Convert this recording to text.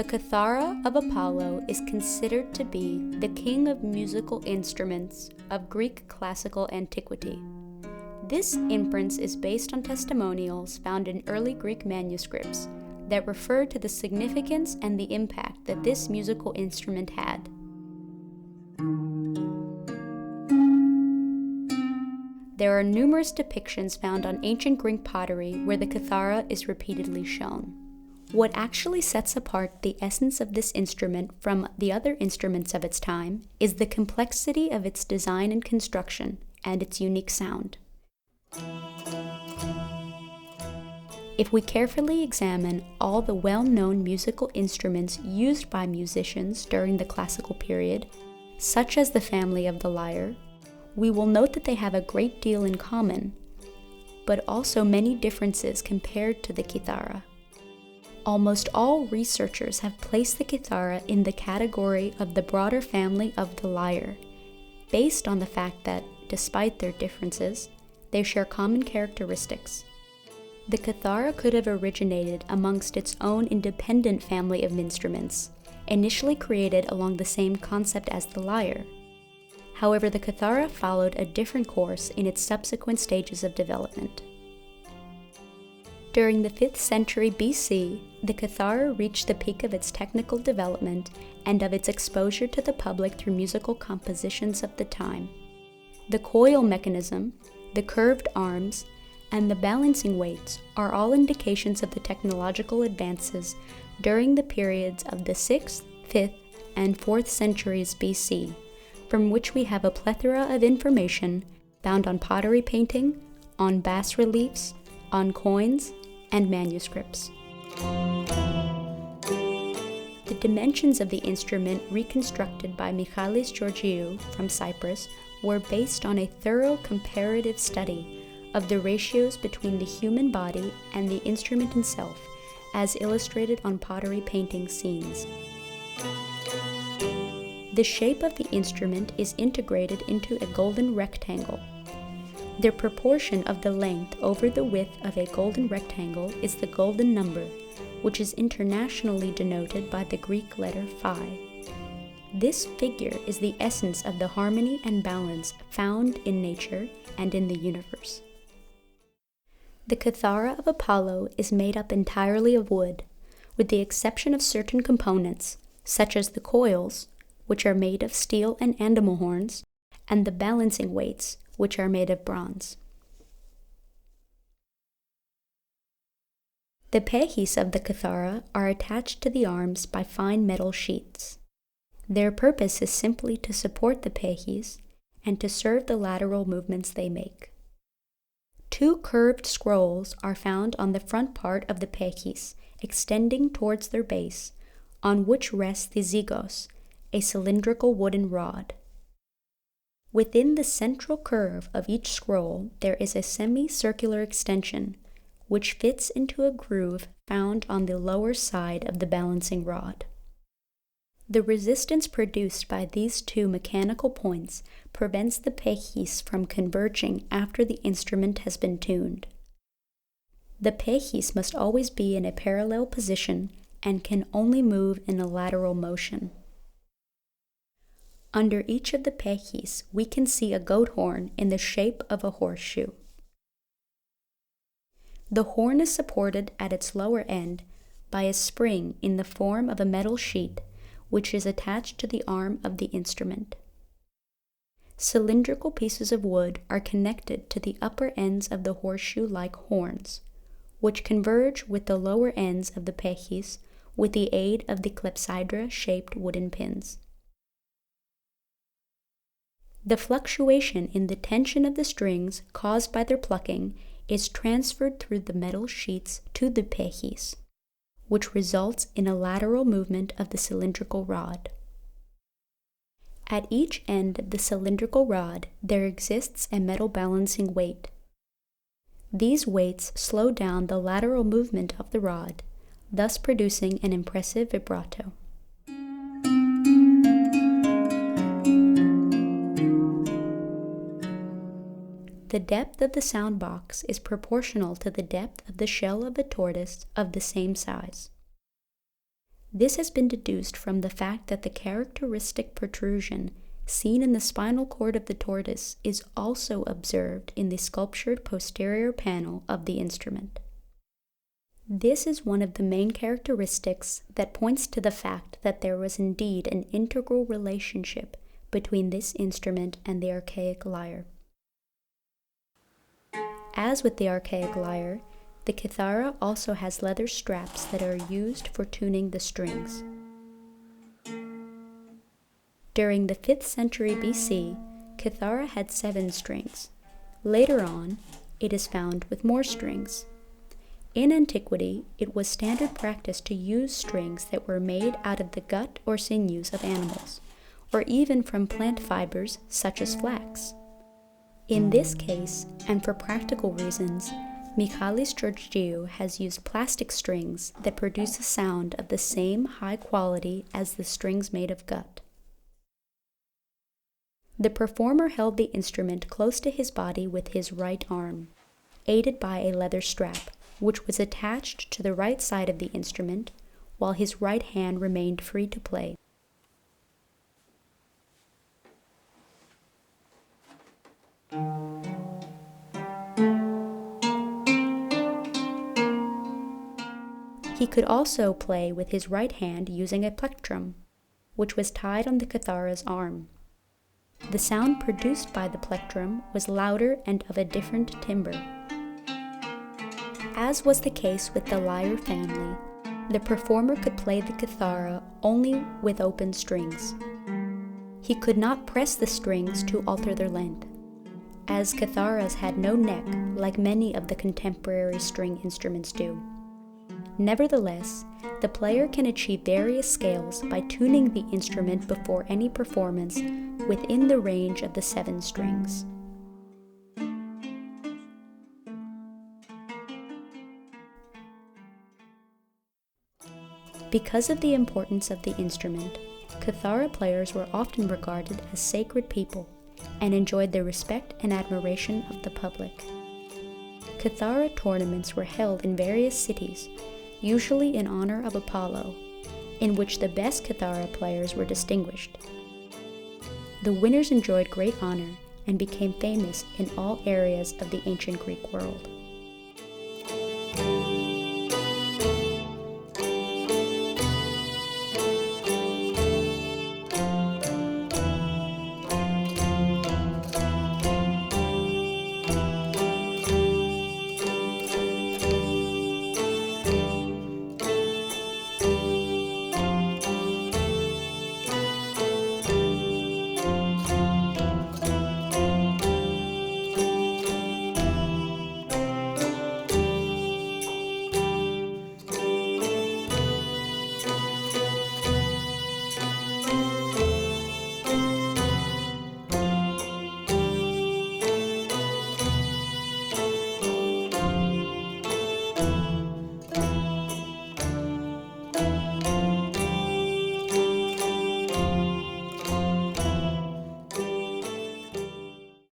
The Kithara of Apollo is considered to be the king of musical instruments of Greek classical antiquity. This inference is based on testimonials found in early Greek manuscripts that refer to the significance and the impact that this musical instrument had. There are numerous depictions found on ancient Greek pottery where the kithara is repeatedly shown. What actually sets apart the essence of this instrument from the other instruments of its time is the complexity of its design and construction and its unique sound. If we carefully examine all the well-known musical instruments used by musicians during the classical period, such as the family of the lyre, we will note that they have a great deal in common, but also many differences compared to the kithara. Almost all researchers have placed the kithara in the category of the broader family of the lyre, based on the fact that, despite their differences, they share common characteristics. The kithara could have originated amongst its own independent family of instruments, initially created along the same concept as the lyre. However, the kithara followed a different course in its subsequent stages of development. During the 5th century BC, the kithara reached the peak of its technical development and of its exposure to the public through musical compositions of the time. The coil mechanism, the curved arms, and the balancing weights are all indications of the technological advances during the periods of the 6th, 5th, and 4th centuries BC, from which we have a plethora of information found on pottery painting, on bas-reliefs, on coins, and manuscripts. The dimensions of the instrument reconstructed by Michalis Georgiou from Cyprus were based on a thorough comparative study of the ratios between the human body and the instrument itself, as illustrated on pottery painting scenes. The shape of the instrument is integrated into a golden rectangle. The proportion of the length over the width of a golden rectangle is the golden number, which is internationally denoted by the Greek letter phi. This figure is the essence of the harmony and balance found in nature and in the universe. The kithara of Apollo is made up entirely of wood, with the exception of certain components, such as the coils, which are made of steel and animal horns, and the balancing weights, which are made of bronze. The pehis of the kithara are attached to the arms by fine metal sheets. Their purpose is simply to support the pehis and to serve the lateral movements they make. 2 curved scrolls are found on the front part of the pehis, extending towards their base, on which rests the zygos, a cylindrical wooden rod. Within the central curve of each scroll, there is a semicircular extension, which fits into a groove found on the lower side of the balancing rod. The resistance produced by these 2 mechanical points prevents the pehis from converging after the instrument has been tuned. The pehis must always be in a parallel position and can only move in a lateral motion. Under each of the pehis, we can see a goat horn in the shape of a horseshoe. The horn is supported at its lower end by a spring in the form of a metal sheet, which is attached to the arm of the instrument. Cylindrical pieces of wood are connected to the upper ends of the horseshoe-like horns, which converge with the lower ends of the pehis with the aid of the clepsydra-shaped wooden pins. The fluctuation in the tension of the strings caused by their plucking is transferred through the metal sheets to the pehis, which results in a lateral movement of the cylindrical rod. At each end of the cylindrical rod, there exists a metal balancing weight. These weights slow down the lateral movement of the rod, thus producing an impressive vibrato. The depth of the soundbox is proportional to the depth of the shell of a tortoise of the same size. This has been deduced from the fact that the characteristic protrusion seen in the spinal cord of the tortoise is also observed in the sculptured posterior panel of the instrument. This is one of the main characteristics that points to the fact that there was indeed an integral relationship between this instrument and the archaic lyre. As with the archaic lyre, the kithara also has leather straps that are used for tuning the strings. During the 5th century BC, kithara had 7 strings. Later on, it is found with more strings. In antiquity, it was standard practice to use strings that were made out of the gut or sinews of animals, or even from plant fibers such as flax. In this case, and for practical reasons, Michalis Georgiou has used plastic strings that produce a sound of the same high quality as the strings made of gut. The performer held the instrument close to his body with his right arm, aided by a leather strap, which was attached to the right side of the instrument, while his right hand remained free to play. He could also play with his right hand using a plectrum, which was tied on the kithara's arm. The sound produced by the plectrum was louder and of a different timbre. As was the case with the lyre family, the performer could play the kithara only with open strings. He could not press the strings to alter their length, as kitharas had no neck like many of the contemporary string instruments do. Nevertheless, the player can achieve various scales by tuning the instrument before any performance within the range of the 7 strings. Because of the importance of the instrument, kithara players were often regarded as sacred people and enjoyed the respect and admiration of the public. Kithara tournaments were held in various cities, usually in honor of Apollo, in which the best kithara players were distinguished. The winners enjoyed great honor and became famous in all areas of the ancient Greek world.